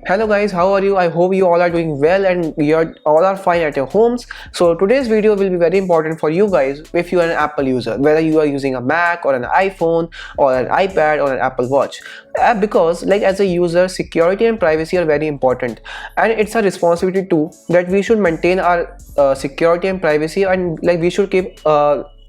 Hello guys, how are you? I hope you all are doing well and you all are fine at your homes. So today's video will be very important for you guys if you are an Apple user, whether you are using a Mac or an iPhone or an iPad or an Apple Watch. Because like as a user, security and privacy are very important, and it's a responsibility too that we should maintain our security and privacy, and like we should keep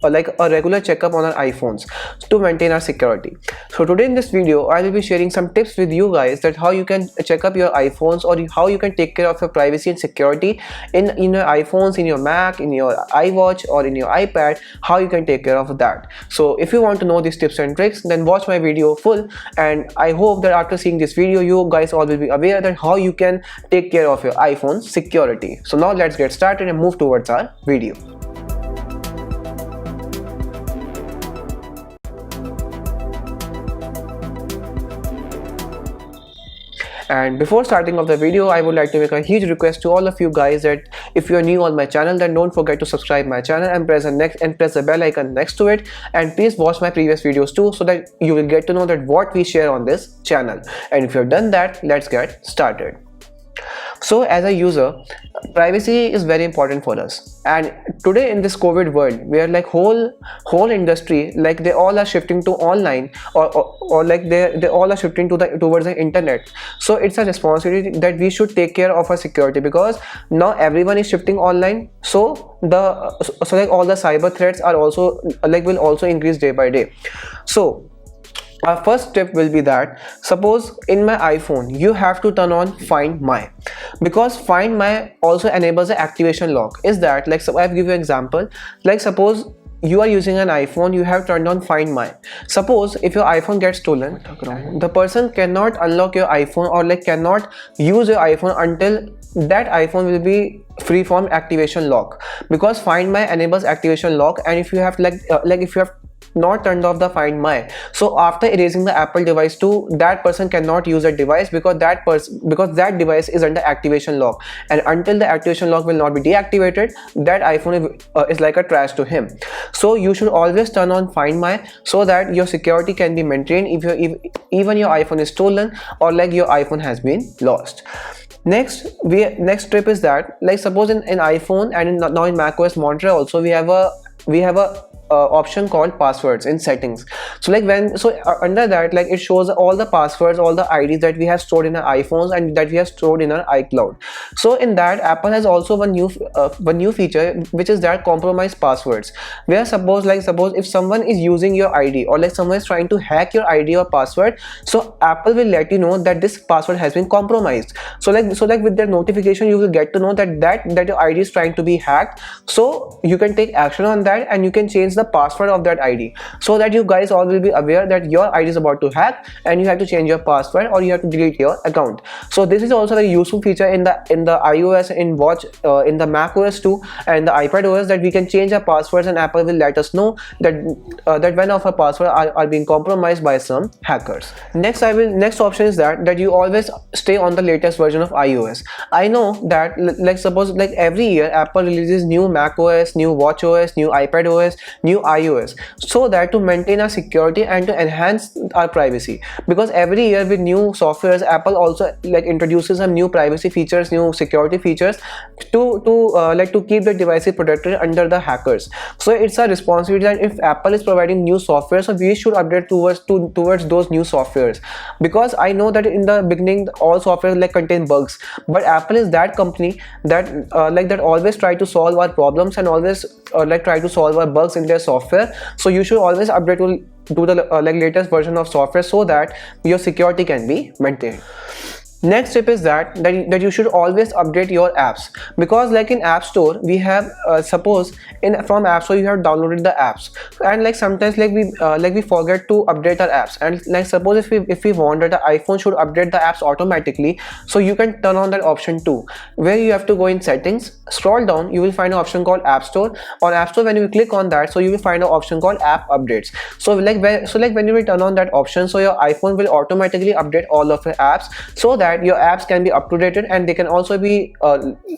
like a regular checkup on our iPhones to maintain our security. So today in this video I will be sharing some tips with you guys that how you can check up your iPhones, or how you can take care of your privacy and security in your iPhones, in your Mac, in your iWatch or in your iPad, how you can take care of that. So if you want to know these tips and tricks, then watch my video full, and I hope that after seeing this video you guys all will be aware that how you can take care of your iPhone security. So now let's get started and move towards our video. And before starting off the video, I would like to make a huge request to all of you guys that if you are new on my channel, then don't forget to subscribe my channel and press the bell icon next to it, and please watch my previous videos too, so that you will get to know that what we share on this channel. And if you have done that, let's get started. So as a user, privacy is very important for us, and today in this COVID world where like whole industry, like they all are shifting to online, or like they all are shifting towards the internet. So it's a responsibility that we should take care of our security, because now everyone is shifting online. So like all the cyber threats are also will also increase day by day. So our first step will be that, suppose in my iPhone you have to turn on Find My, because Find My also enables the activation lock. Is that like, so I'll give you an example. Like suppose you are using an iPhone, you have turned on Find My. Suppose if your iPhone gets stolen, the person cannot unlock your iPhone, or like cannot use your iPhone until that iPhone will be free from activation lock, because Find My enables activation lock. And if you have if you have not turned off the Find My, so after erasing the Apple device too, that person cannot use that device, because that device is under activation lock, and until the activation lock will not be deactivated, that iPhone is like a trash to him. So you should always turn on Find My, so that your security can be maintained if even your iPhone is stolen, or like your iPhone has been lost. Next tip is that, like suppose in iPhone and now in macOS Monterey also, we have a option called passwords in settings. So like under that, like it shows all the passwords, all the IDs that we have stored in our iPhones and that we have stored in our iCloud. So in that, Apple has also one new feature, which is that compromised passwords, where suppose if someone is using your ID, or like someone is trying to hack your ID or password, so Apple will let you know that this password has been compromised. So like with that notification, you will get to know that your ID is trying to be hacked. So you can take action on that, and you can change the password of that ID, so that you guys all will be aware that your ID is about to hack, and you have to change your password, or you have to delete your account. So this is also a very useful feature in the iOS, in Watch, in the Mac OS too, and the iPad OS, that we can change our passwords, and Apple will let us know that when of our passwords are being compromised by some hackers. Next option is that you always stay on the latest version of iOS. I know that suppose every year Apple releases new Mac OS, new Watch OS, new iPad OS, new iOS, so that to maintain our security and to enhance our privacy, because every year with new softwares, Apple also introduces some new privacy features, new security features to keep the devices protected under the hackers. So it's a responsibility that if Apple is providing new software, so we should update towards those new softwares, because I know that in the beginning all software contain bugs, but Apple is that company that that always try to solve our problems, and always try to solve our bugs in their software. So you should always update to the latest version of software, so that your security can be maintained. Next tip is that you should always update your apps, because like in App Store we have suppose from App Store you have downloaded the apps, and sometimes we forget to update our apps, and suppose if we want that the iPhone should update the apps automatically, so you can turn on that option too, where you have to go in settings, scroll down, you will find an option called App Store. On App Store, when you click on that, so you will find an option called App Updates. So when you will turn on that option, so your iPhone will automatically update all of your apps, so that your apps can be up to date, and they can also be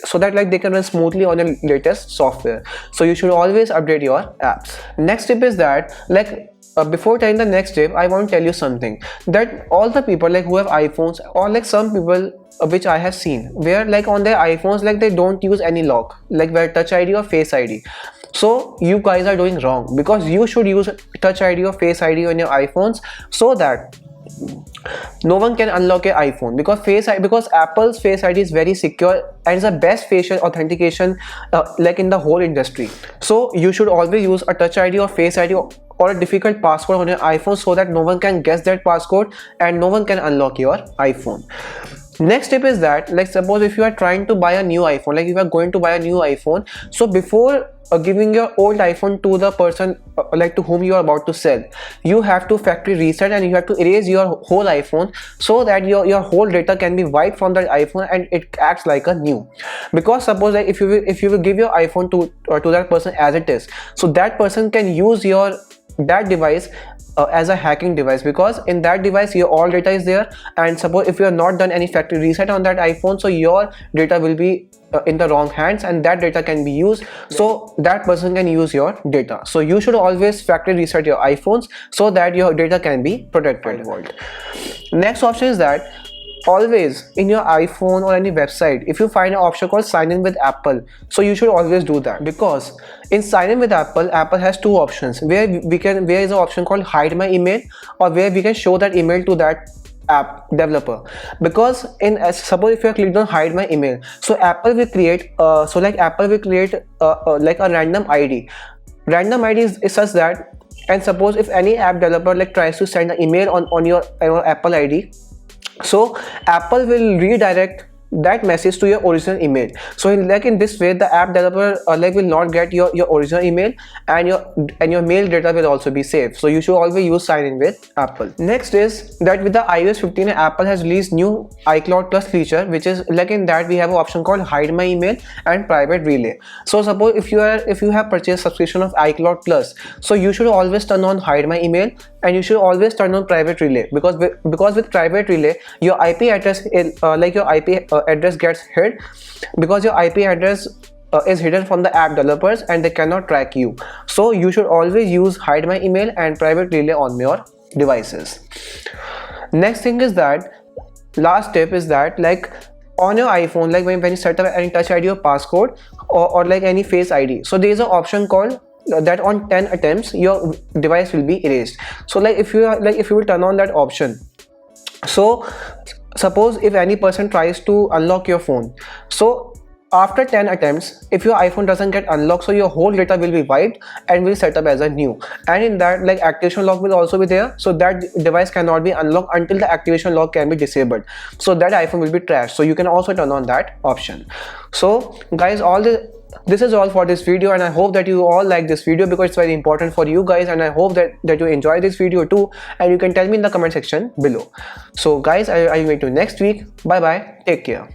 so that they can run smoothly on your latest software. So you should always update your apps. Next tip is that before telling the next tip, I want to tell you something, that all the people like who have iPhones, or like some people which I have seen, where like on their iPhones like they don't use any lock, like where Touch ID or Face ID. So you guys are doing wrong, because you should use Touch ID or Face ID on your iPhones, so that no one can unlock your iPhone, because Apple's Face ID is very secure and is the best facial authentication like in the whole industry. So you should always use a Touch ID or Face ID or a difficult passcode on your iPhone, so that no one can guess that passcode and no one can unlock your iPhone. Next tip is that, like, suppose if you are trying to buy a new iPhone, like if you are going to buy a new iPhone, so before giving your old iPhone to the person like to whom you are about to sell, you have to factory reset and you have to erase your whole iPhone, so that your whole data can be wiped from that iPhone and it acts like a new. Because suppose like if you will give your iPhone to that person as it is, so that person can use that device as a hacking device, because in that device your all data is there, and suppose if you have not done any factory reset on that iPhone, so your data will be in the wrong hands and that data can be used, so that person can use your data. So you should always factory reset your iPhones so that your data can be protected. Next option is that always in your iPhone or any website, if you find an option called sign in with Apple, so you should always do that, because in sign in with Apple has two options, where is an option called hide my email, or where we can show that email to that app developer. Because suppose if you are clicked on hide my email, so Apple will create like a random ID. Random ID is such that, and suppose if any app developer like tries to send an email on your Apple ID, so Apple will redirect that message to your original email. So in this way, the app developer will not get your original email, and your mail data will also be safe. So you should always use sign in with Apple. Next is that with the iOS 15, Apple has released new iCloud Plus feature, which is like in that we have an option called hide my email and private relay. So suppose if you have purchased subscription of iCloud Plus, so you should always turn on hide my email, and you should always turn on private relay, because with private relay your IP address address gets hid, because your IP address is hidden from the app developers and they cannot track you. So you should always use hide my email and private relay on your devices. Next thing is that, last tip is that, like on your iPhone, like when you set up any Touch ID or passcode or like any Face ID, so there is an option called that on 10 attempts your device will be erased. So like if you will turn on that option, so suppose if any person tries to unlock your phone, so after 10 attempts, if your iPhone doesn't get unlocked, so your whole data will be wiped and will set up as a new. And in that, like activation lock will also be there, so that device cannot be unlocked until the activation lock can be disabled, so that iPhone will be trashed. So you can also turn on that option. So guys, this is all for this video, and I hope that you all like this video, because it's very important for you guys, and I hope that you enjoy this video too, and you can tell me in the comment section below. So guys, I will meet you next week. Bye bye, take care.